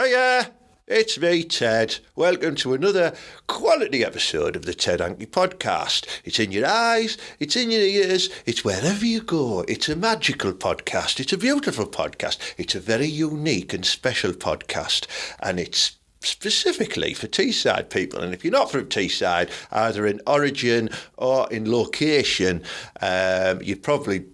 Hiya, it's me, Ted. Welcome to another quality episode of the Ted Hanky Podcast. It's in your eyes, it's in your ears, it's wherever you go. It's a magical podcast, it's a beautiful podcast, it's a very unique and special podcast, and it's specifically for Teesside people. And if you're not from Teesside, either in origin or in location, you probably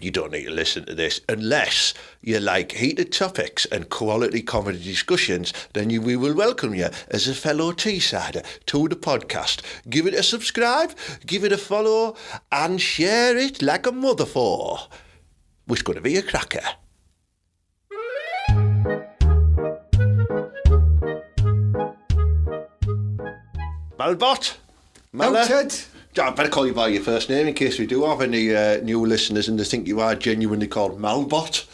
you don't need to listen to this unless you like heated topics and quality comedy discussions. Then we will welcome you as a fellow Teessider to the podcast. Give it a subscribe, give it a follow, and share it like a mother for. It's going to be a cracker. Malbot? Hello, Ted. I better call you by your first name in case we do have any new listeners and they think you are genuinely called Malbot.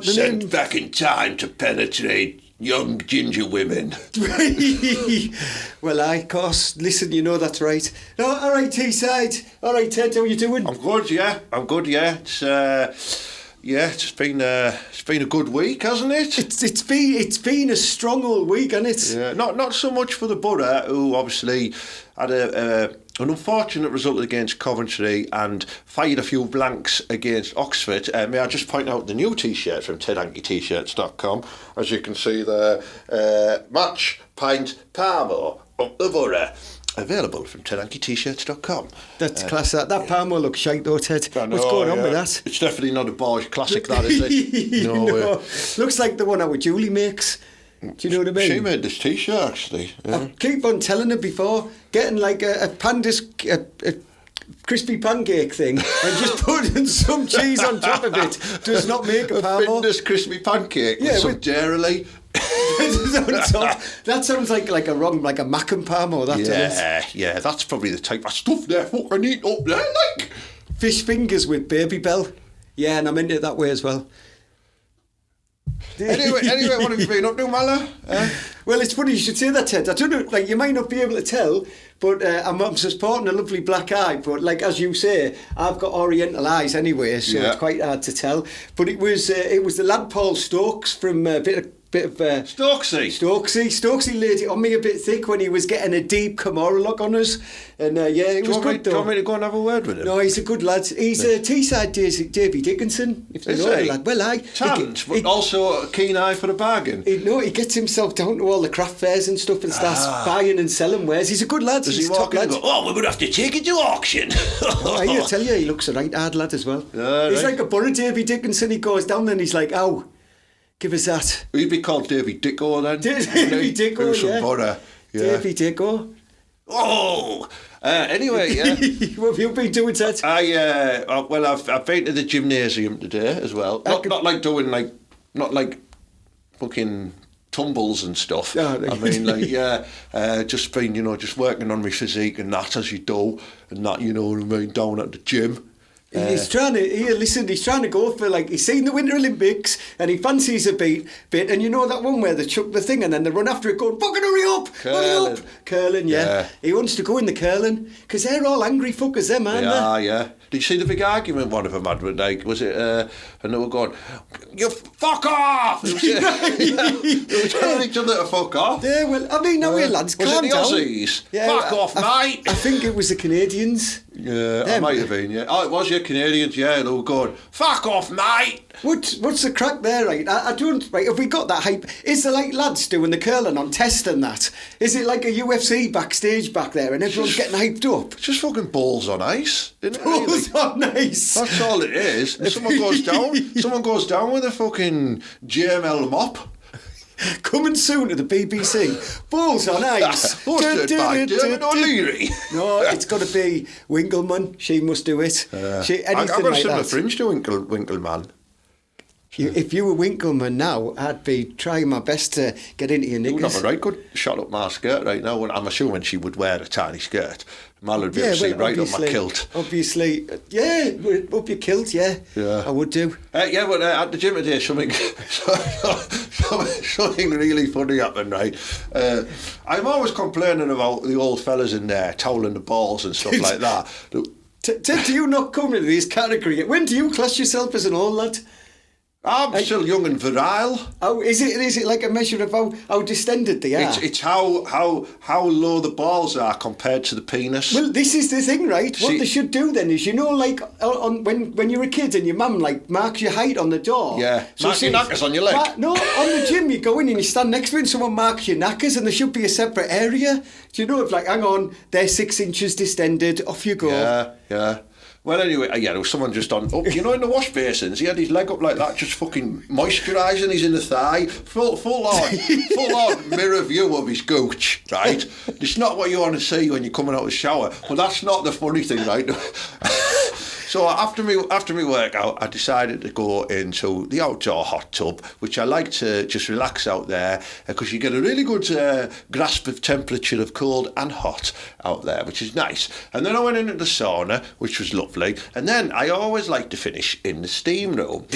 Sent back in time to penetrate young ginger women. Well, of course. Listen, you know that's right. No, all right, Teesside. All right, Ted, how you doing? I'm good, yeah. It's been a good week, hasn't it? It's been a strong old week, hasn't it? Yeah, not so much for the Boro, who obviously had an unfortunate result against Coventry and fired a few blanks against Oxford. May I just point out the new T-shirt from tedhankycomedy.com. As you can see there, match, pint, Parmo, up the Boro. Available from tedhankyt-shirts.com. That's class. That Parmo looks shite though, Ted. What's going on with that? It's definitely not a boys classic, that is it? No. Looks like the one our Julie makes. Do you know what I mean? She made this T-shirt actually. Yeah. I keep on telling her before, getting like a pandas, a crispy pancake thing and just putting some cheese on top of it does not make a Parmo. A Findus crispy pancake with some dairy. That sounds like a mac and Parmo. Yeah, that's probably the type of stuff they're fucking eat up there, like fish fingers with baby bell. Yeah, and I'm into it that way as well. Anyway, what have you been up to, Mala? Well, it's funny you should say that, Ted. I don't know, like you might not be able to tell, but I'm sporting a lovely black eye. But like as you say, I've got Oriental eyes anyway, so it's quite hard to tell. But it was the lad Paul Stokes from a bit of Stokesy laid it on me a bit thick when he was getting a deep Camorra lock on us. And it was good though. Do you want me to go and have a word with him? No, he's a good lad. He's Teesside Davy Dickinson, if you know the lad. Well, talent, but also a keen eye for a bargain. He gets himself down to all the craft fairs and stuff and starts buying and selling wares. He's a good lad. Does he walk in and go, we're going to have to take it to auction? I tell you, he looks a right hard lad as well. He's like a Boro Davy Dickinson. He goes down there and he's like, ow. Give us that. He'd be called Davy Dicko then. Davy Dicko, yeah. Boro. Davy Dicko. Oh! Anyway, yeah. What have you been doing, Ted? I've been to the gymnasium today as well. Not like fucking tumbles and stuff. I mean, just been, just working on my physique and that as you do, and that, you know what I mean, down at the gym. He's trying to go for, like, he's seen the Winter Olympics and he fancies a bit, and you know that one where they chuck the thing and then they run after it going, fucking hurry up! Curling, yeah. He wants to go in the curling, because they're all angry fuckers, them, aren't they? Yeah. Did you see the big argument one of them had with, like, was it, and they were going, you fuck off! They were telling each other to fuck off. Yeah, well, I mean, now lads, calm down. Was it the Aussies? Yeah, fuck off, mate! I think it was the Canadians. Yeah, I might have been, yeah. Oh, it was, yeah, Canadians, yeah, they were going, fuck off, mate! What's the crack there, right? I don't, right, have we got that hype? Is there like lads doing the curling on test and that? Is it like a UFC backstage back there and everyone's getting hyped up? It's just fucking balls on ice, isn't it? Balls on ice! That's all it is. And someone goes down with a fucking JML mop. Coming soon to the BBC. Balls on ice. Hosted by David O'Leary. No, it's got to be Winkleman. She must do it. I've got a similar fringe to Winkleman. If you were Winkleman now, I'd be trying my best to get into your knickers. You would have a right good shot up my skirt right now. I'm assuming she would wear a tiny skirt. Mal would be able to see right up my kilt. Obviously, yeah, up your kilt, yeah. I would do. But at the gym today, something really funny happened, right? I'm always complaining about the old fellas in there toweling the balls and stuff like that. Do you not come into this category? When do you class yourself as an old lad? I'm still young and virile. Oh, is it like a measure of how distended they are? It's how low the balls are compared to the penis. Well, this is the thing, right? What they should do then is, like when you're a kid and your mum like marks your height on the door. Yeah, so mark your knackers on your leg. No, on the gym you go in and you stand next to it and someone marks your knackers, and there should be a separate area. Do you know, if like, hang on, they're 6 inches distended, off you go. Yeah. Well, anyway, there was someone just in the wash basins, he had his leg up like that, just fucking moisturising his inner thigh, full on mirror view of his gooch, right? It's not what you want to see when you're coming out of the shower, but that's not the funny thing, right? So after me workout, I decided to go into the outdoor hot tub, which I like to just relax out there because you get a really good grasp of temperature of cold and hot out there, which is nice. And then I went into the sauna, which was lovely. And then I always like to finish in the steam room.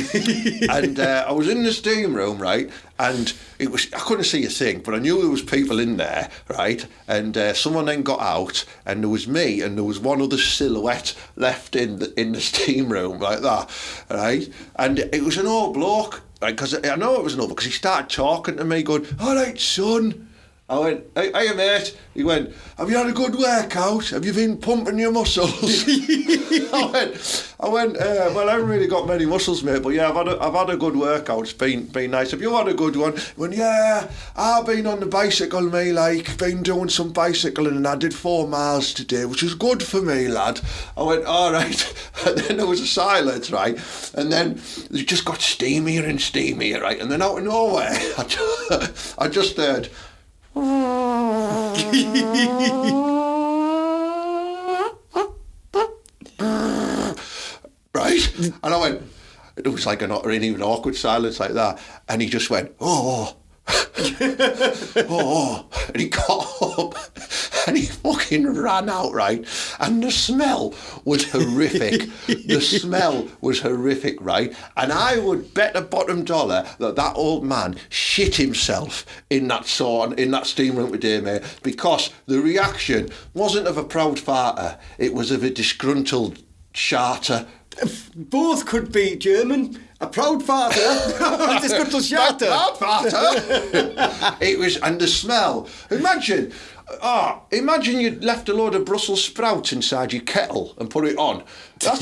And I was in the steam room, right? And I couldn't see a thing, but I knew there was people in there, right? And someone then got out, and there was me, and there was one other silhouette left in the steam room like that, right? And it was an old bloke, right? Because I know it was an old bloke because he started talking to me, going, "All right, son." I went, "Hey, mate." He went, "Have you had a good workout? Have you been pumping your muscles?" I went, "Well, I haven't really got many muscles, mate, but yeah, I've had a good workout. It's been nice. Have you had a good one?" He went, "Yeah, I've been on the bicycle, me, like, been doing some bicycling, and I did 4 miles today, which is good for me, lad." I went, "All right." And then there was a silence, right? And then it just got steamier and steamier, right? And then out of nowhere, I just heard... Right? And I went, it was like an even awkward silence like that. And he just went, "Oh." Oh, and he got up and he fucking ran out, right? And the smell was horrific. Right? And I would bet a bottom dollar that old man shit himself in that steam room today, mate, because the reaction wasn't of a proud farter, it was of a disgruntled sharter. Both could be German. A proud father. Disgruntled sharter. Proud farter. It was, and the smell. Imagine you'd left a load of Brussels sprouts inside your kettle and put it on. That's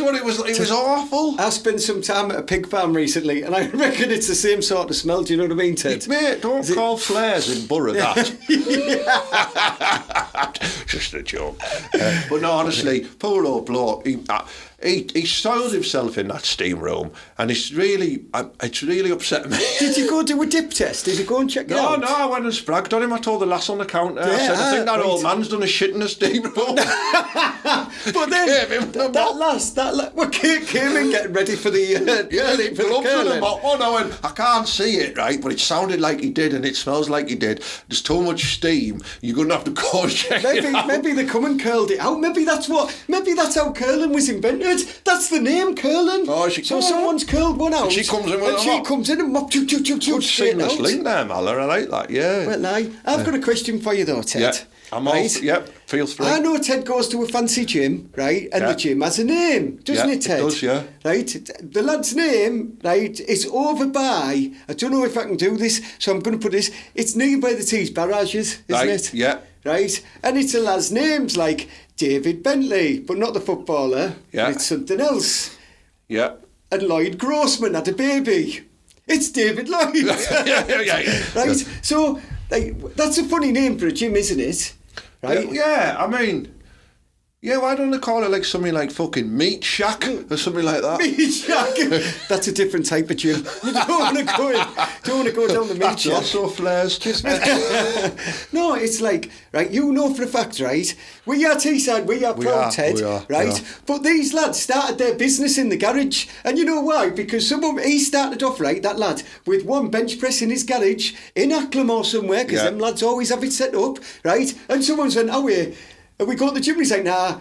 what it was. It was awful. I spent some time at a pig farm recently, and I reckon it's the same sort of smell. Do you know what I mean, Ted? Mate, don't call flares in Boro that. Just a joke. But no, honestly, poor old bloke. He soiled himself in that steam room, and it's really upset me. Did you go do a dip test? Did you go and check it out? No, I went and spragged on him. I told the lass on the counter. I said, "I think that old man's done a shit in the steam room." But then that lass came in getting ready for the curling. I can't see it, right? But it sounded like he did, and it smells like he did. There's too much steam. You're going to have to go and check it out. Maybe they come and curled it out. Maybe that's how curling was invented. That's the name, curling. So someone's curled one out. She comes in with she comes in and mop, choo. Good seamless link there, Malla. I like that. Yeah. Well, I've got a question for you though, Ted. Yeah. I'm right? Yep, feels free. I know Ted goes to a fancy gym, right? And the gym has a name, doesn't it, Ted? It does, yeah. Right? The lad's name, right, is over by, I don't know if I can do this, so I'm going to put this, it's near by the Teesside barrages, isn't it? Yeah. Right? And it's a lad's names like David Bentley, but not the footballer. Yeah. It's something else. Yeah. And Lloyd Grossman had a baby. It's David Lloyd. yeah. Right? So, that's a funny name for a gym, isn't it? Right? Yeah, I mean... Yeah, why don't they call it like something like fucking Meat Shack or something like that? Meat Shack? That's a different type of gym. You don't want to go down the Meat Shack. That's also flares. No, it's like, right, you know for a fact, right, we are Teesside, we are proud, Ted, right? But these lads started their business in the garage. And you know why? Because he started off, right, that lad, with one bench press in his garage in Acklam or somewhere, because them lads always have it set up, right? And someone's went, and we go to the gym, he's like, nah,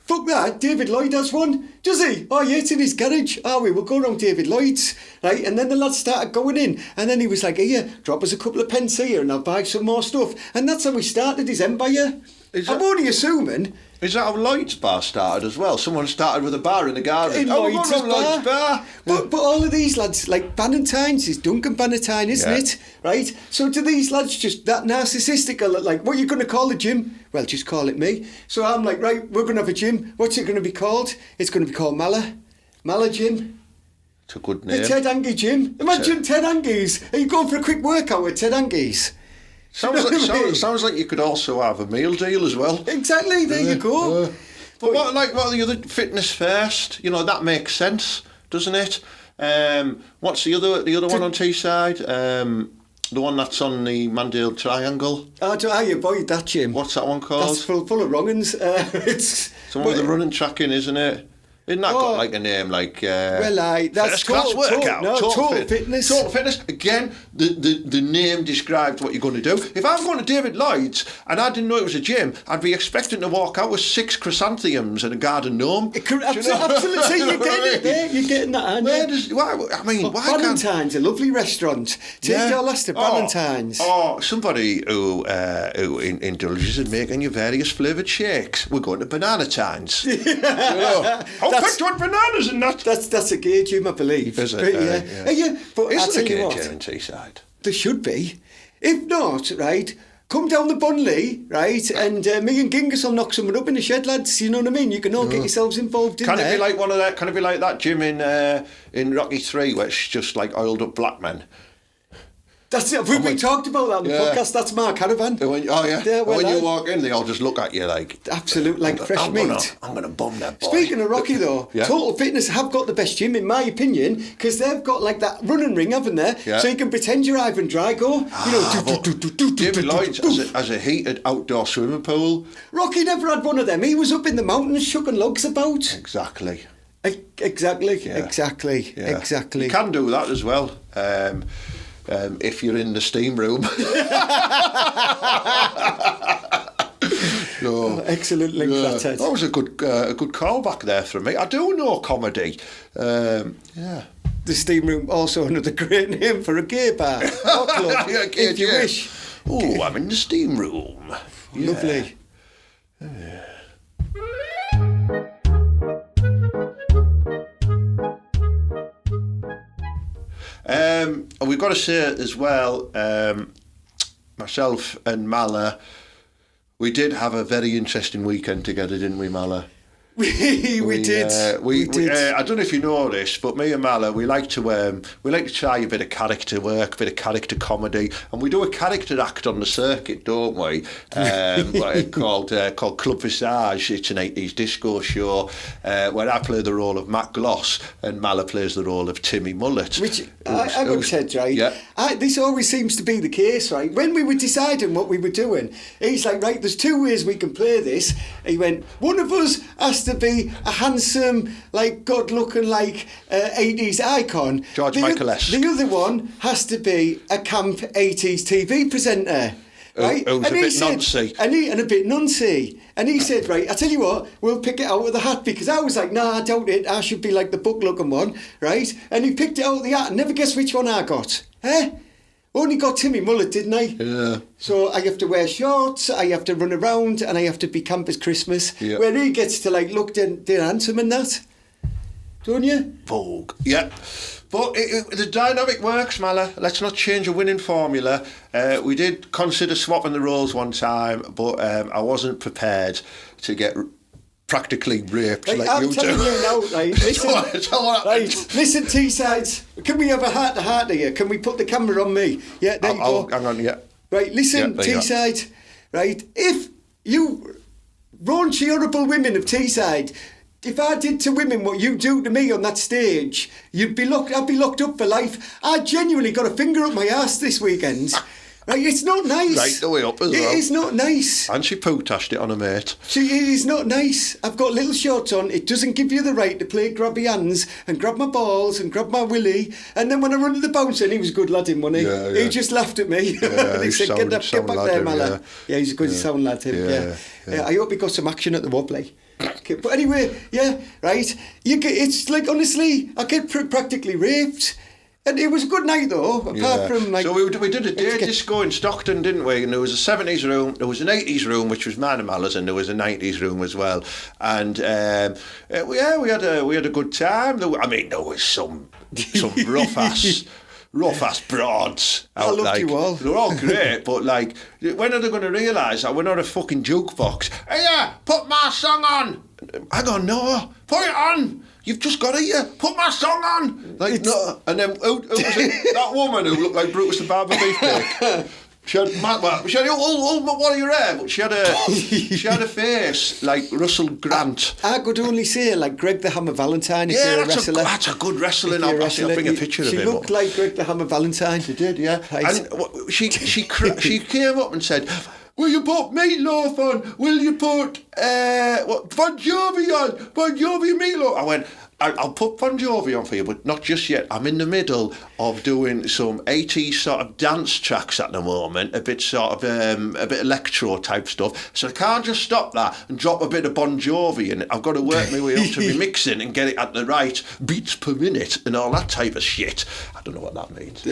fuck that, David Lloyd has one. Does he? Oh, yeah, it's in his garage. Oh, we'll go around David Lloyd's. Right, and then the lads started going in. And then he was like, here, drop us a couple of pence here and I'll buy some more stuff. And that's how he started his empire. I'm only assuming Is that how Lloyd's bar started as well? Someone started with a bar in the garden. Lloyd's Lloyd's bar. But all of these lads, like Bannatyne's is Duncan Bannatyne, isn't it? Right? So do these lads just that narcissistic? Like, what are you going to call the gym? Well, just call it me. So I'm like, right, we're going to have a gym. What's it going to be called? It's going to be called Mala Gym. It's a good name. The Ted Hanky Gym. Imagine Ted Hanky's. Are you going for a quick workout with Ted Hanky's? Sounds like you could also have a meal deal as well. Exactly, there you go. But what are the other fitness first? You know, that makes sense, doesn't it? What's the other one on Teesside? The one that's on the Mandale Triangle. Oh, you avoid that gym. What's that one called? That's full of wrong-uns. It's the one with the running track in, isn't it? Isn't that got like a name like that's class workout? Total fitness. Total fitness. Again, the name describes what you're going to do. If I'm going to David Lloyd's and I didn't know it was a gym, I'd be expecting to walk out with 6 chrysanthemums and a garden gnome. Absolutely. You're getting it there. You're getting that, aren't you? Why Bannatyne's a lovely restaurant. Take your last to Bannatyne's. Somebody who indulges in making you various flavoured shakes. We're going to Bananatyne's. Picked one bananas in that. That's a gay gym, I believe. Is it? Yeah. But is there a gay gym in Teesside? There should be. If not, right, come down the Bunley, right, and me and Genghis will knock someone up in the shed, lads. You know what I mean? You can all get yourselves involved in there. Can it be like one of that? Can it be like that gym in Rocky 3, where it's just like oiled up black men? That's it. We talked about that on the podcast. That's Mark Caravan. When you walk in, they all just look at you like... Absolute, like fresh meat. I'm going to bum that boy. Speaking of Rocky, though, Total Fitness have got the best gym, in my opinion, because they've got, like, that running ring, haven't they? Yeah. So you can pretend you're Ivan Drago. David Lloyd's has a heated outdoor swimming pool. Rocky never had one of them. He was up in the mountains shucking logs about. Exactly. Exactly. You can do that as well. If you're in the steam room. Excellent link for that, Ted. That was a good callback there from me. I do know comedy. The steam room, also another great name for a gay bar or club, if you wish. Oh, I'm in the steam room. Lovely. And we've got to say as well, myself and Mala, we did have a very interesting weekend together, didn't we, Mala? We did. I don't know if you know this, but me and Mala, we like to try a bit of character work, a bit of character comedy, and we do a character act on the circuit, don't we? Called Club Visage. It's an 80s disco show where I play the role of Matt Gloss and Mala plays the role of Timmy Mullet. Which I got said, right? Yeah. This always seems to be the case, right? When we were deciding what we were doing, he's like, right, there's 2 ways we can play this. He went, one of us has to be a handsome, like good-looking, like 80s icon. George Michael-esque. The other one has to be a camp 80s TV presenter. Right? Who's a bit noncy. And a bit noncy. And he said, right, I tell you what, we'll pick it out of the hat, because I was like, nah, I doubt it. I should be like the book-looking one, right? And he picked it out of the hat and never guess which one I got. Only got Timmy Mullet, didn't I? Yeah. So I have to wear shorts, I have to run around, and I have to be camp as Christmas, where he gets to like look dead handsome and that. Don't you? Vogue. Yeah. But the dynamic works, Mala. Let's not change a winning formula. We did consider swapping the roles one time, but I wasn't prepared to get practically raped like I'm you do. telling you now, right, listen, listen, Teessides, can we have a heart-to-heart here? Can we put the camera on me? Yeah, there you go. Hang on, yeah. Right, listen, Teesside, right, if you raunchy, horrible women of Teesside, if I did to women what you do to me on that stage, I'd be locked up for life. I genuinely got a finger up my ass this weekend. Right, it's not nice. Right the way up as well. It is not nice. And she poo-tashed it on a mate. See, it is not nice. I've got little shorts on. It doesn't give you the right to play grabby hands and grab my balls and grab my willy. And then when I run to the bouncer, and he was a good lad, wasn't he? Yeah. He just laughed at me. He said, get back there, Mala. Yeah, he's a good sound lad, him. Yeah. I hope he got some action at the wobbly. Okay, but anyway, right. It's like, honestly, I get practically raped. And it was a good night though, apart from like... So we did a day disco in Stockton, didn't we? And there was a 70s room, there was an 80s room, which was mine and Malice, and there was a 90s room as well. And we had a good time. There was some rough ass broads out. I loved you all. They're all great, but like, when are they going to realise that we're not a fucking jukebox? Hey, put my song on. Hang on, no, put it on. You've just got here. Put my song on. Like, no. And then who was it? That woman who looked like Brutus the Barber Beefcake. She had one of your hair, but she had a face like Russell Grant. I could only say like Greg the Hammer Valentine. If you're a wrestler. That's a good wrestling. I'll bring a picture of him. She looked like Greg the Hammer Valentine. She did, yeah. Right. And she came up and said, "Will you put meatloaf on? Will you put Bon Jovi on? Bon Jovi meatloaf?" I went, I'll put Bon Jovi on for you, but not just yet. I'm in the middle of doing some 80s sort of dance tracks at the moment, a bit electro type stuff. So I can't just stop that and drop a bit of Bon Jovi in it. I've got to work my way up to my mixing and get it at the right beats per minute and all that type of shit. I don't know what that means.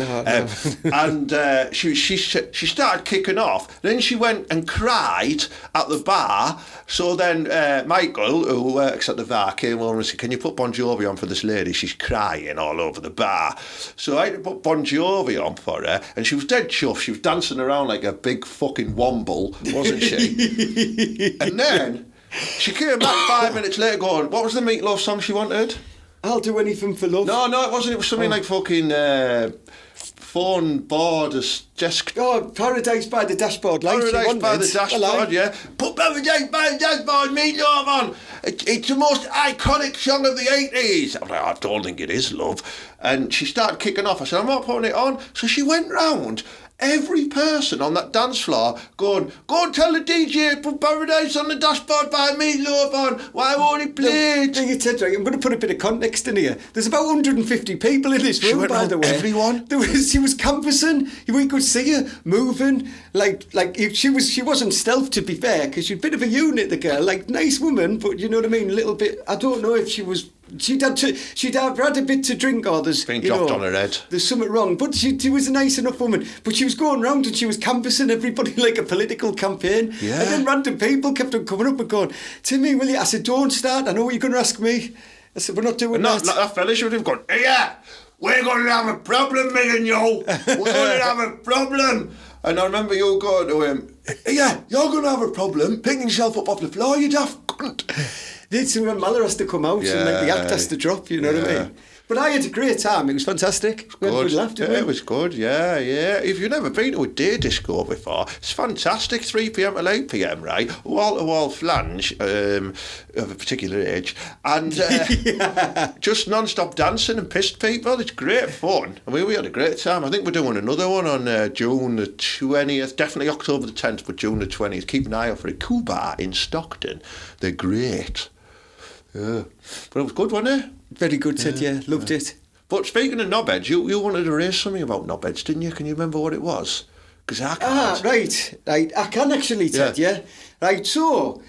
And she started kicking off. Then she went and cried at the bar. So then Michael, who works at the bar, came over and said, "Can you put Bon Jovi on for this lady? She's crying all over the bar." So I had to put Bon Jovi on for her, and she was dead chuffed. She was dancing around like a big fucking womble, wasn't she? And then she came back 5 minutes later going, "What was the Meatloaf song she wanted?" "I'll do anything for love." No, it wasn't. It was something like fucking... phone board, desk... Oh, Paradise by the Dashboard Light. Paradise by the Dashboard, yeah. Put Paradise by the Dashboard, Meatloaf on. It's the most iconic song of the 80s. I'm like, I don't think it is, love. And she started kicking off. I said, I'm not putting it on. So she went round every person on that dance floor going, "Go and tell the DJ, put Paradise on the Dashboard by Meatloaf on. Why won't he play it?" Thing you said, right, I'm going to put a bit of context in here. There's about 150 people in this room, by the way. Everyone? She was campusing. We could see her moving. She wasn't stealth, to be fair, because she's a bit of a unit, the girl. Like, nice woman, but you know what I mean? A little bit... I don't know if she was... She'd had a bit to drink, or there's been dropped on her head. There's something wrong, but she was a nice enough woman. But she was going round and she was canvassing everybody like a political campaign. Yeah. And then random people kept on coming up and going, "Timmy, will you?" I said, "Don't start. I know what you're going to ask me." I said, "We're not doing that." Like that fella should have gone, "Hey, yeah, we're going to have a problem, me and you. We're going to have a problem." And I remember you going to him, "Hey, yeah, you're going to have a problem picking yourself up off the floor, you daft cunt." It's when Muller has to come out and like the act has to drop, you know what I mean? But I had a great time. It was fantastic. We had a good laugh, didn't we? It was good, yeah. If you've never been to a day disco before, it's fantastic. 3 p.m. till 8 p.m, right? Wall-to-wall flange of a particular age. And just non-stop dancing and pissed people. It's great fun. I mean, we had a great time. I think we're doing another one on June the 20th. Definitely October the 10th, but June the 20th. Keep an eye out for it. Cuba in Stockton. They're great. Yeah. But it was good, wasn't it? Very good, Ted, yeah. Loved it. But speaking of knobheads, you wanted to raise something about knobheads, didn't you? Can you remember what it was? Because I can't. Right. I can actually, Ted, yeah. Right, so,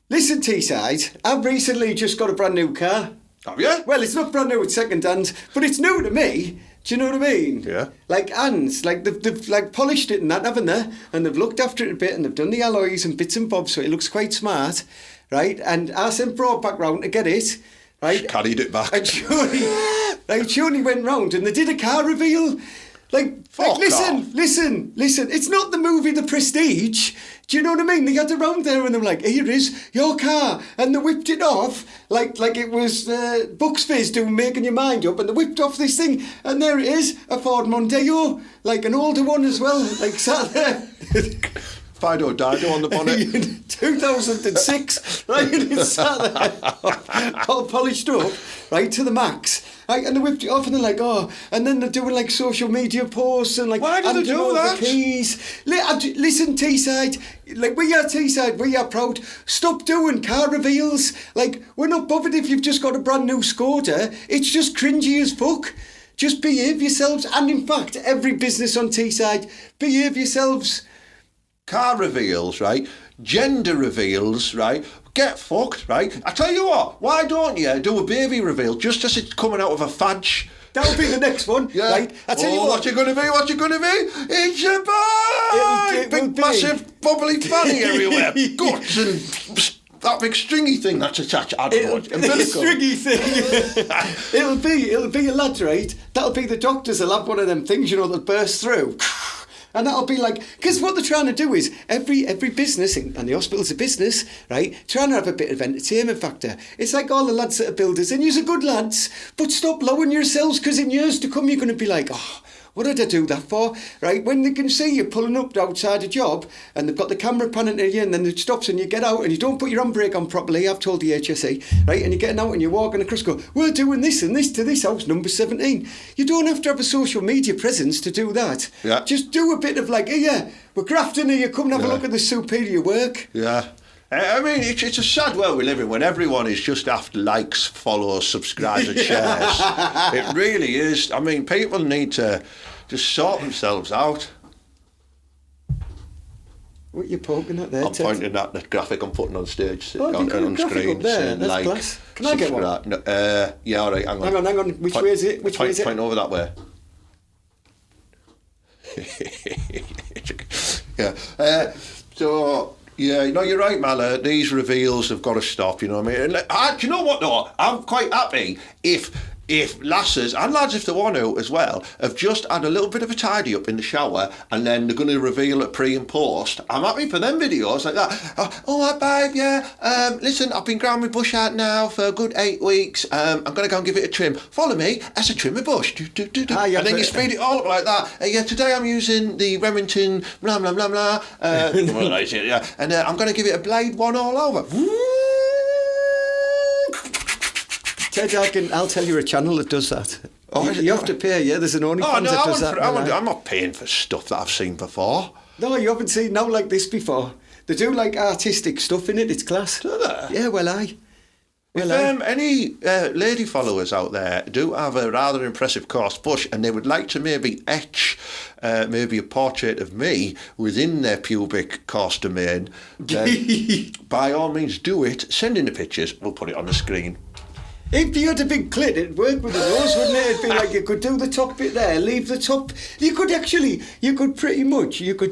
listen, Teesside, I've recently just got a brand new car. Have you? Well, it's not brand new, it's second hand, but it's new to me. Do you know what I mean? Yeah. Like hands, like they've like polished it and that, haven't they? And they've looked after it a bit and they've done the alloys and bits and bobs, so it looks quite smart, right? And I sent Bro back round to get it, right? She carried it back. And Shoni went round and they did a car reveal. Listen. It's not the movie The Prestige. Do you know what I mean? They had it around there and they were like, "Here is your car," and they whipped it off like it was Bucks Fizz doing Making Your Mind Up, and they whipped off this thing, and there it is, a Ford Mondeo, like an older one as well, like sat there. Fido Dido on the bonnet. 2006, right? And it's sat there, all polished up, right, to the max. Right, and they whipped it off and they're like, "Oh," and then they're doing like social media posts and like, why do they do that? The keys. Listen, Teesside, like we are Teesside, we are proud. Stop doing car reveals. Like, we're not bothered if you've just got a brand new Skoda. It's just cringy as fuck. Just behave yourselves. And in fact, every business on Teesside, behave yourselves. Car reveals, right? Gender reveals, right? Get fucked, right? I tell you what, why don't you do a baby reveal just as it's coming out of a fudge? That'll be the next one, right? I tell you what you going to be? What you going to be? It's a boy! Big, massive, bubbly fanny everywhere. Guts and that big stringy thing that's attached. I don't know. The stringy thing. it'll be a lad, right? That'll be the doctors. They'll have one of them things, that burst through. And that'll be like, because what they're trying to do is every business, and the hospital's a business, right, trying to have a bit of entertainment factor. It's like all the lads that are builders, and you're good lads, but stop lowering yourselves, because in years to come you're going to be like, what did I do that for? Right? When they can see you pulling up outside a job and they've got the camera panning at you and then it stops and you get out and you don't put your handbrake on properly, I've told the HSE, right? And you're getting out and you're walking across, go, we're doing this and this to this house, number 17. You don't have to have a social media presence to do that. Yeah. Just do a bit of like, we're grafting here, come and have a look at the superior work. Yeah. I mean, it's a sad world we live in when everyone is just after likes, follows, subscribes and shares. It really is. I mean, people need to just sort themselves out. What are you poking at there, I'm Ted? pointing at the graphic I'm putting on stage. On screen. Up there. That's like, class. Can I get one? No, yeah, all right, hang on. Which way is it? Point over that way. Yeah. Yeah, you're right, Mala. These reveals have got to stop, you know what I mean? And, do you know what, though? I'm quite happy if lasses, and lads if they want to as well, have just had a little bit of a tidy up in the shower and then they're going to reveal it pre and post. I'm happy for them videos like that. Hi, babe, yeah. Listen, I've been growing my bush out now for a good 8 weeks. I'm going to go and give it a trim. Follow me as I trim my bush. And then you speed it all up like that. Yeah, today I'm using the Remington blah, blah, blah, blah. And I'm going to give it a blade one all over. Ted, I'll tell you a channel that does that. You have to pay, there's an OnlyFans that does that. I'm not paying for stuff that I've seen before. No, you haven't seen no like this before. They do like artistic stuff in it, it's class. Do they? Yeah, well, aye. If any lady followers out there do have a rather impressive coarse bush and they would like to maybe etch maybe a portrait of me within their pubic coarse domain, then by all means do it. Send in the pictures, we'll put it on the screen. If you had a big clit, it'd work with the nose, wouldn't it? It'd be like you could do the top bit there, leave the top. You could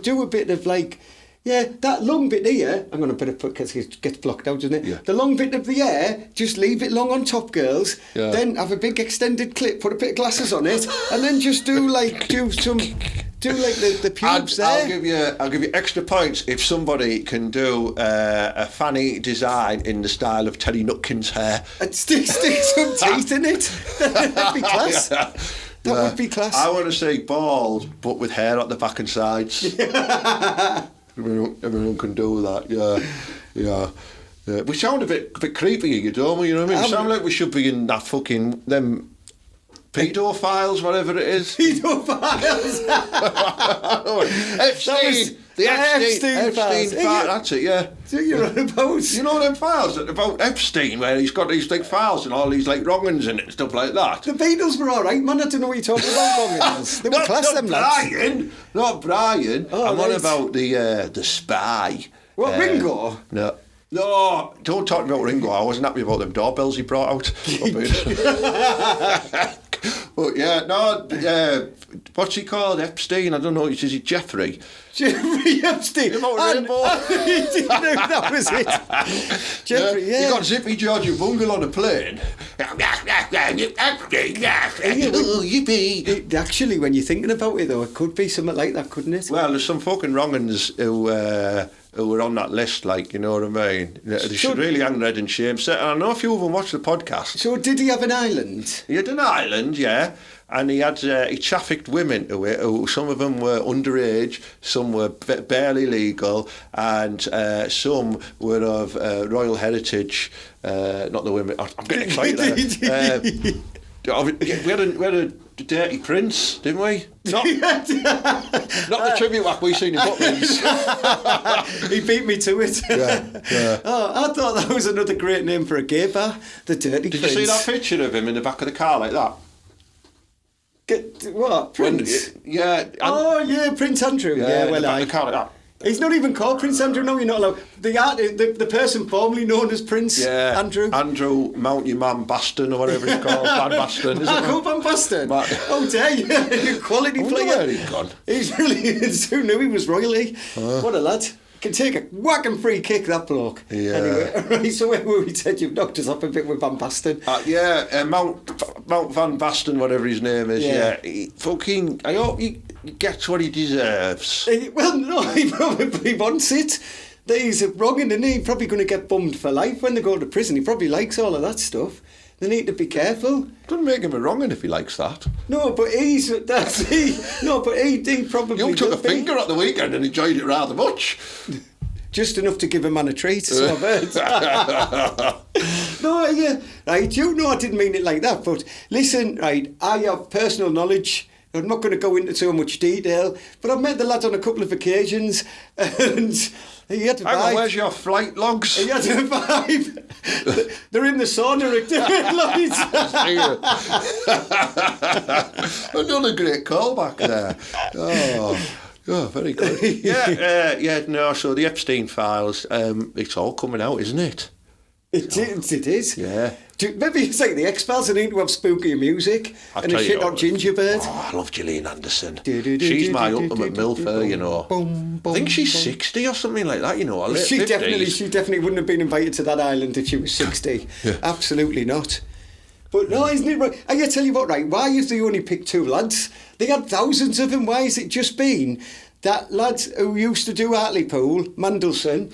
do a bit of like, that long bit here, I'm going to put it because it gets blocked out, doesn't it? Yeah. The long bit of the hair, just leave it long on top, girls. Yeah. Then have a big extended clip, put a bit of glasses on it, and then just do like the pubes there. I'll give you extra points if somebody can do a fanny design in the style of Teddy Nutkin's hair. And stick some teeth in it. That'd be class. That would be class. I want to see bald, but with hair at the back and sides. Everyone can do that, yeah. We sound a bit creepy, you know what I mean? We sound like we should be in that fucking, them pedophiles, whatever it is. Pedophiles? Epstein! The Epstein files. That's it, yeah. So you're on about... You know them files about Epstein, where he's got these like files and all these like wrong-uns in it and stuff like that? The Beatles were all right, man. I don't know what you're talking about, wrong-uns. They were class, them lads. Not Brian. I'm on about the spy. What, Ringo? No, don't talk about Ringo. I wasn't happy about them doorbells he brought out. But what's he called? Epstein? I don't know. Is he Jeffrey? Jeffrey Epstein. I didn't know that was it. Jeffrey, You got Zippy George and Bungle on a plane. Yippee. Actually, when you're thinking about it, though, it could be something like that, couldn't it? Well, there's some fucking wrong-uns who were on that list, like, you know what I mean? They should really hang their head in shame. So, I know a few of them watch the podcast. So did he have an island? He had an island, yeah. And he had he trafficked women to it. Some of them were underage, some were barely legal, and some were of royal heritage. Not the women. I'm getting excited there. We had a dirty prince, didn't we? Not the tribute act we seen in Butlins. He beat me to it. Yeah. Oh, I thought that was another great name for a gay bar. The Dirty Prince. Did you see that picture of him in the back of the car like that? What? Prince? Yeah. Prince Andrew. Yeah, well, the car like that. He's not even called Prince Andrew. No, you're not allowed. The person formerly known as Prince Andrew. Andrew Mount Your Man Baston or whatever it's called. Van Basten, isn't it? Van Basten. Oh, dare you. Quality player. Where he's gone. He's really... Who knew he was royally? What a lad. Can take a whacking free kick, that bloke. Yeah. Anyway, right, so where were we? Said you've knocked us off a bit with Van Basten. Mount Van Basten, whatever his name is. Yeah. I hope he gets what he deserves. Well, no, he probably wants it. He's wronging, isn't he? He's probably going to get bummed for life when they go to prison. He probably likes all of that stuff. They need to be careful. Doesn't make him a wronging if he likes that. No, but he probably... You took a finger at the weekend and enjoyed it rather much. Just enough to give a man a treat, so I've heard. No, yeah, right, you know I didn't mean it like that, but listen, right, I have personal knowledge. I'm not going to go into too much detail, but I've met the lad on a couple of occasions, and he had to vibe. Hang on, where's your flight logs? He had to vibe. They're in the sauna. Another great callback there. Oh, very good. So the Epstein files, it's all coming out, isn't it? It is. Yeah. Maybe it's like the X-Files, they need to have spooky music and a shit hot gingerbird. Oh, I love Gillian Anderson. She's my ultimate milfer, you know. I think she's 60 or something like that, you know. She definitely wouldn't have been invited to that island if she was 60. Yeah. Absolutely not. But no, isn't it right? I tell you what, right, why has they only picked two lads? They had thousands of them. Why has it just been that lad who used to do Hartlepool, Mandelson,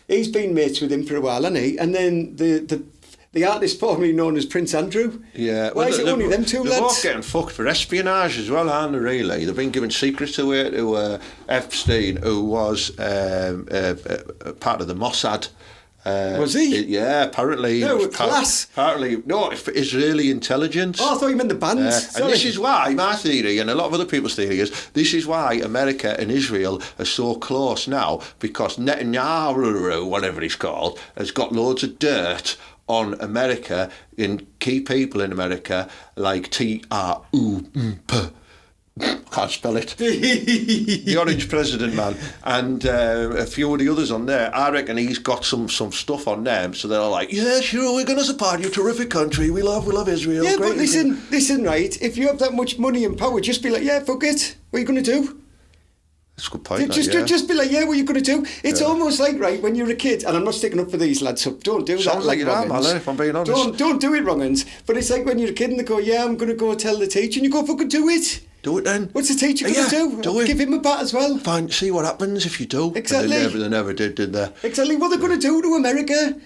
he's been mates with him for a while, hasn't he? And then the artist formerly known as Prince Andrew. Yeah. Why is it only them two lads? They're both getting fucked for espionage as well, aren't they, really? They've been giving secrets away to Epstein, who was part of the Mossad. Was he? Yeah, apparently. No, with class. Apparently, no, Israeli intelligence. Oh, I thought you meant the band. And this is why, my theory, and a lot of other people's theory is, this is why America and Israel are so close now, because Netanyahu, whatever he's called, has got loads of dirt on America, in key people in America, like T-R-U-M-P. Can't spell it. The Orange President, man, and a few of the others on there. I reckon he's got some stuff on them, so they're all like, "Yeah, sure, we're going to support you, terrific country. We love Israel." Yeah, great, but listen, right? If you have that much money and power, just be like, "Yeah, fuck it. What are you going to do?" That's a good point. Just be like, "Yeah, what are you going to do?" It's almost like, right, when you're a kid, and I'm not sticking up for these lads, so don't do that. Sounds like you are, Malin, if I'm being honest. Don't do it, wrong'uns. But it's like when you're a kid and they go, "Yeah, I'm going to go tell the teacher," and you go, "Fucking do it." Do it then. What's the teacher going to do? Give him a bat as well. Fine, see what happens if you do. Exactly. They never did they? Exactly. What they're going to do to America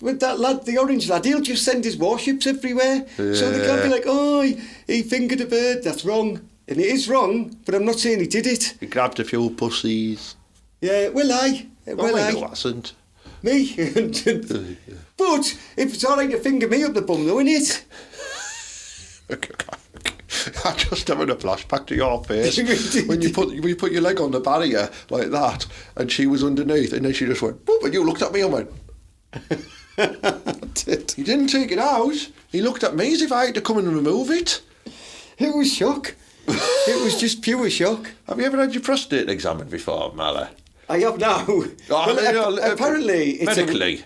with that lad, the orange lad, he'll just send his warships everywhere. Yeah. So they can't be like, "Oh, he fingered a bird." That's wrong. And it is wrong, but I'm not saying he did it. He grabbed a few pussies. Yeah, well, I. No, hasn't. Me? But if it's all right to finger me up the bum, though, innit? I'm just having a flashback to your face when you put your leg on the barrier like that, and she was underneath, and then she just went, boop, and you looked at me and went. He didn't take it out. He looked at me as if I had to come and remove it. It was shock. It was just pure shock. Have you ever had your prostate examined before, Mala? I have now. Apparently, it's medically.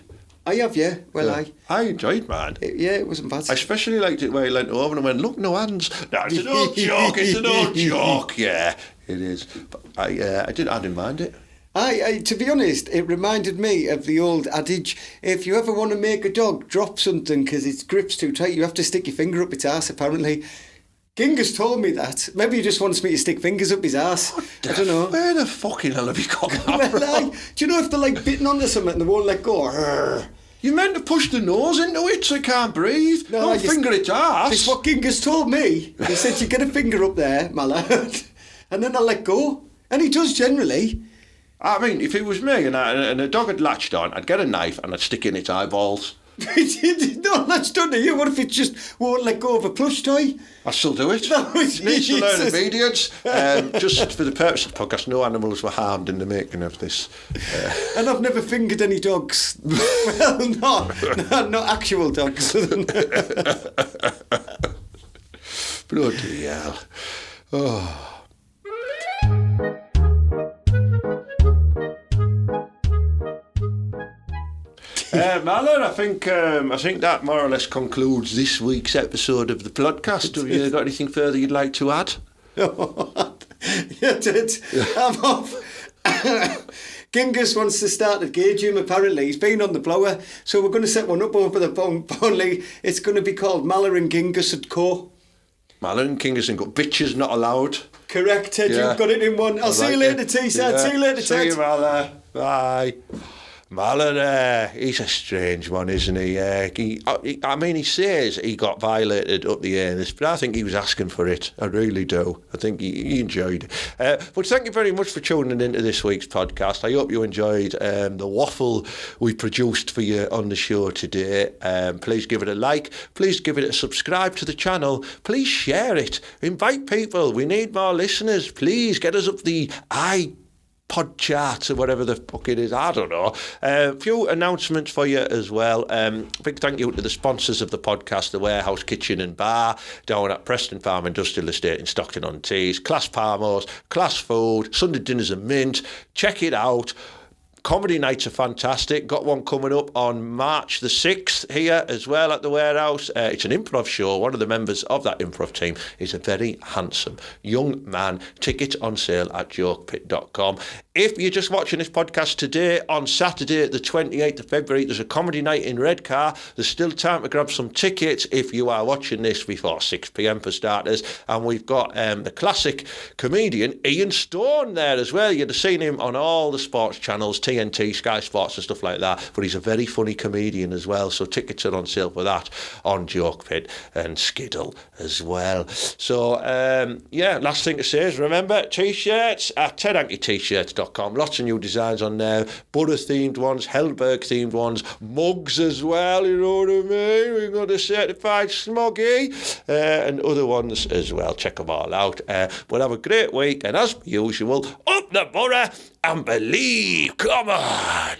I have, yeah. Well, I enjoyed mine. It wasn't bad. I especially liked it where he leant over and went, "Look, no hands." No, it's an old joke. It's an old joke. Yeah, it is. But I didn't mind it. To be honest, it reminded me of the old adage: if you ever want to make a dog drop something because its grip's too tight, you have to stick your finger up its arse. Apparently. Genghis told me that. Maybe he just wants me to stick fingers up his arse. I don't know. Where the fucking hell have you got that from? Do you know if they're like bitten onto something and they won't let go? You meant to push the nose into it so it can't breathe. No, don't finger its arse. It's what Genghis told me. He said, "You get a finger up there, my lad, and then I'll let go." And he does generally. I mean, if it was me and a dog had latched on, I'd get a knife and I'd stick it in its eyeballs. No, that's done to you. What if it just won't let go of a plush toy? I still do it. No, it needs to learn obedience. Just for the purpose of the podcast, no animals were harmed in the making of this. And I've never fingered any dogs. Well, not actual dogs. Bloody hell. Oh. Malin, I think that more or less concludes this week's episode of the podcast. Have you got anything further you'd like to add? You did. I'm off. Genghis wants to start a gay gym, apparently. He's been on the blower, so we're going to set one up over the Burnley. It's going to be called Malin and Genghis & Co. Malin and Genghis & Co. Bitches not allowed. Correct, Ted. Yeah. You've got it in one. I'll see you later, Teesside. Yeah. See you later, Ted. See you, Malin. Bye. Malin, he's a strange one, isn't he? He says he got violated up the anus, but I think he was asking for it. I really do. I think he enjoyed it. But thank you very much for tuning into this week's podcast. I hope you enjoyed the waffle we produced for you on the show today. Please give it a like. Please give it a subscribe to the channel. Please share it. Invite people. We need more listeners. Please get us up the pod charts or whatever the fuck it is, I don't know. A few announcements for you as well. Big thank you to the sponsors of the podcast, the Warehouse Kitchen and Bar down at Preston Farm Industrial Estate in Stockton-on-Tees. Class Parmos, class food, Sunday dinners and mint. Check it out. Comedy nights are fantastic. Got one coming up on March the 6th here as well at the Warehouse. It's an improv show. One of the members of that improv team is a very handsome young man. Tickets on sale at jokepit.com. If you're just watching this podcast today, on Saturday the 28th of February, there's a comedy night in Redcar. There's still time to grab some tickets if you are watching this before 6 p.m. for starters. And we've got the classic comedian Ian Stone there as well. You'd have seen him on all the sports channels, TNT, Sky Sports and stuff like that. But he's a very funny comedian as well. So tickets are on sale for that on Joke Pit and Skiddle as well. So, last thing to say is remember, T-shirts at tedhankyt-shirts.com. Lots of new designs on there. Boro themed ones, Hellberg themed ones, mugs as well, you know what I mean? We've got a certified smoggy and other ones as well. Check them all out. We'll have a great week, and as usual, up the Boro and believe. Come on.